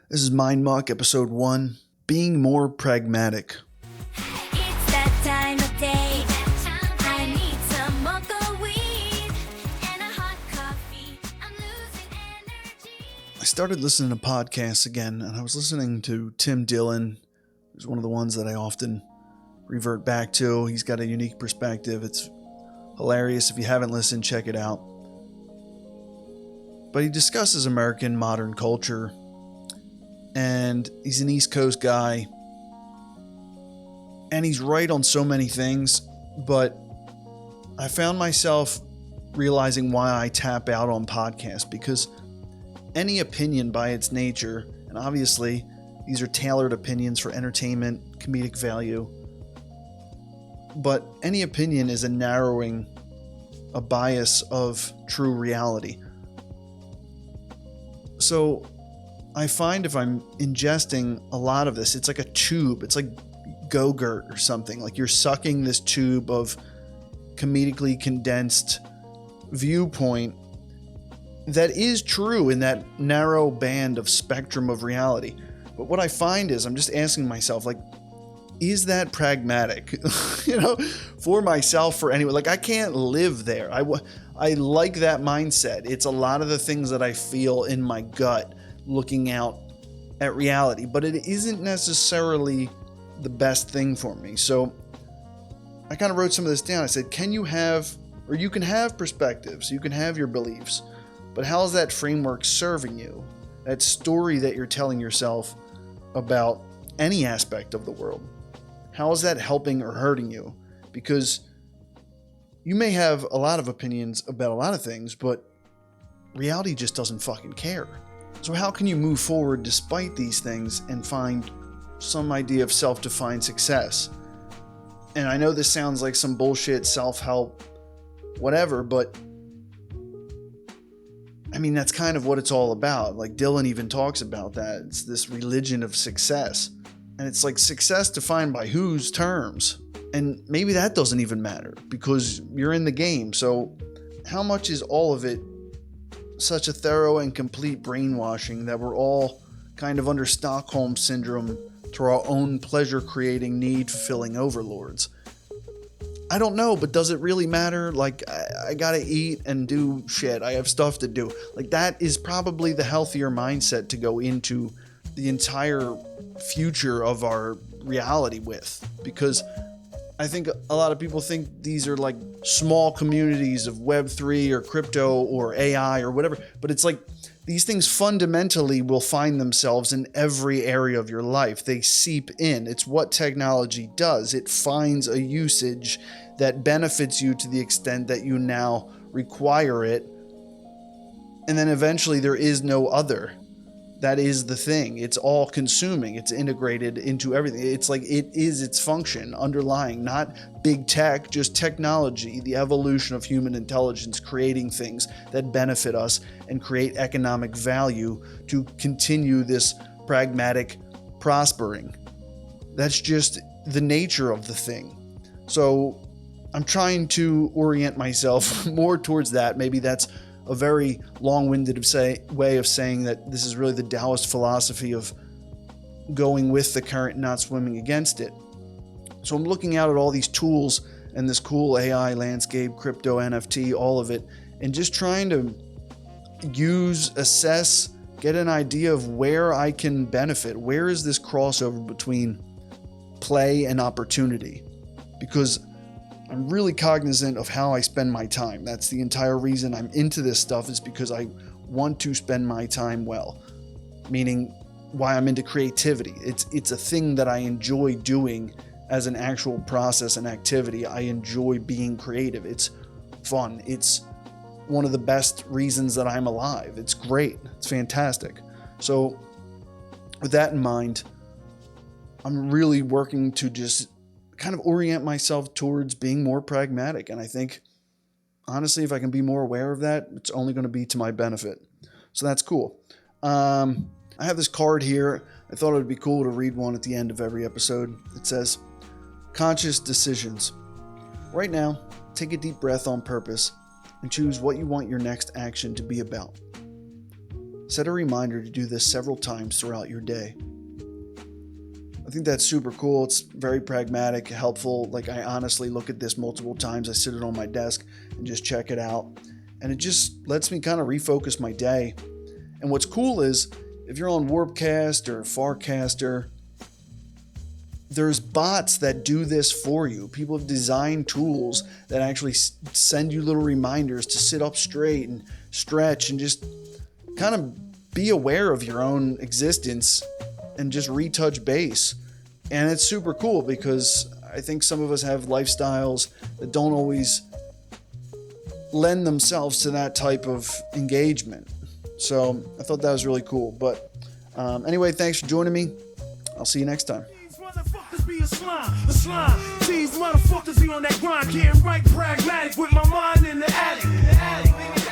This is Mind Muck, episode 1, Being More Pragmatic. It's that time of day. I need some mocha weed and a hot coffee. I'm losing energy. I started listening to podcasts again, and I was listening to Tim Dillon, who's one of the ones that I often revert back to. He's got a unique perspective. It's hilarious. If you haven't listened, check it out. But he discusses American modern culture, and he's an East Coast guy, and he's right on so many things, but I found myself realizing why I tap out on podcasts, because any opinion by its nature, and obviously these are tailored opinions for entertainment, comedic value, but any opinion is a narrowing, a bias of true reality. So I find if I'm ingesting a lot of this, it's like a tube. It's like Go-Gurt or something. Like you're sucking this tube of comedically condensed viewpoint that is true in that narrow band of spectrum of reality. But what I find is I'm just asking myself, like, is that pragmatic? For myself, for anyone. Like, I can't live there. I like that mindset. It's a lot of the things that I feel in my gut looking out at reality, but it isn't necessarily the best thing for me. So I kind of wrote some of this down. I said, you can have perspectives, you can have your beliefs, but how is that framework serving you? That story that you're telling yourself about any aspect of the world, how is that helping or hurting you? Because you may have a lot of opinions about a lot of things, but reality just doesn't fucking care. So how can you move forward despite these things and find some idea of self-defined success? And I know this sounds like some bullshit self-help, whatever, but I mean, that's kind of what it's all about. Like Dylan even talks about that. It's this religion of success. And it's like success defined by whose terms? And maybe that doesn't even matter because you're in the game. So how much is all of it such a thorough and complete brainwashing that we're all kind of under Stockholm syndrome to our own pleasure-creating, need-fulfilling overlords? I don't know, but does it really matter? Like, I gotta eat and do shit. I have stuff to do. Like, that is probably the healthier mindset to go into the entire future of our reality with, because I think a lot of people think these are like small communities of Web-3 or crypto or AI or whatever, but it's like these things fundamentally will find themselves in every area of your life. They seep in. It's what technology does. It finds a usage that benefits you to the extent that you now require it, and then eventually there is no other. That is the thing. It's all consuming. It's integrated into everything. It's like it is its function underlying, not big tech, just technology, the evolution of human intelligence, creating things that benefit us and create economic value to continue this pragmatic prospering. That's just the nature of the thing. So I'm trying to orient myself more towards that. Maybe that's a very long-winded way of saying that this is really the Taoist philosophy of going with the current, not swimming against it. So I'm looking out at all these tools and this cool AI landscape, crypto, NFT, all of it, and just trying to assess, get an idea of where I can benefit. Where is this crossover between play and opportunity? Because I'm really cognizant of how I spend my time. That's the entire reason I'm into this stuff, is because I want to spend my time well. Meaning why I'm into creativity. It's a thing that I enjoy doing as an actual process and activity. I enjoy being creative. It's fun. It's one of the best reasons that I'm alive. It's great. It's fantastic. So with that in mind, I'm really working to just kind of orient myself towards being more pragmatic. And I think, honestly, if I can be more aware of that, it's only going to be to my benefit. So that's cool. I have this card here. I thought it would be cool to read one at the end of every episode. It says, conscious decisions. Right now, take a deep breath on purpose and choose what you want your next action to be about. Set a reminder to do this several times throughout your day. I think that's super cool. It's very pragmatic, helpful. Like, I honestly look at this multiple times. I sit it on my desk and just check it out. And it just lets me kind of refocus my day. And what's cool is, if you're on Warpcast or Farcaster, there's bots that do this for you. People have designed tools that actually send you little reminders to sit up straight and stretch and just kind of be aware of your own existence and just retouch base. And it's super cool because I think some of us have lifestyles that don't always lend themselves to that type of engagement. So I thought that was really cool. But anyway, thanks for joining me. I'll see you next time. These motherfuckers be a slime. These motherfuckers be on that grind, getting right pragmatic with my mind in the attic.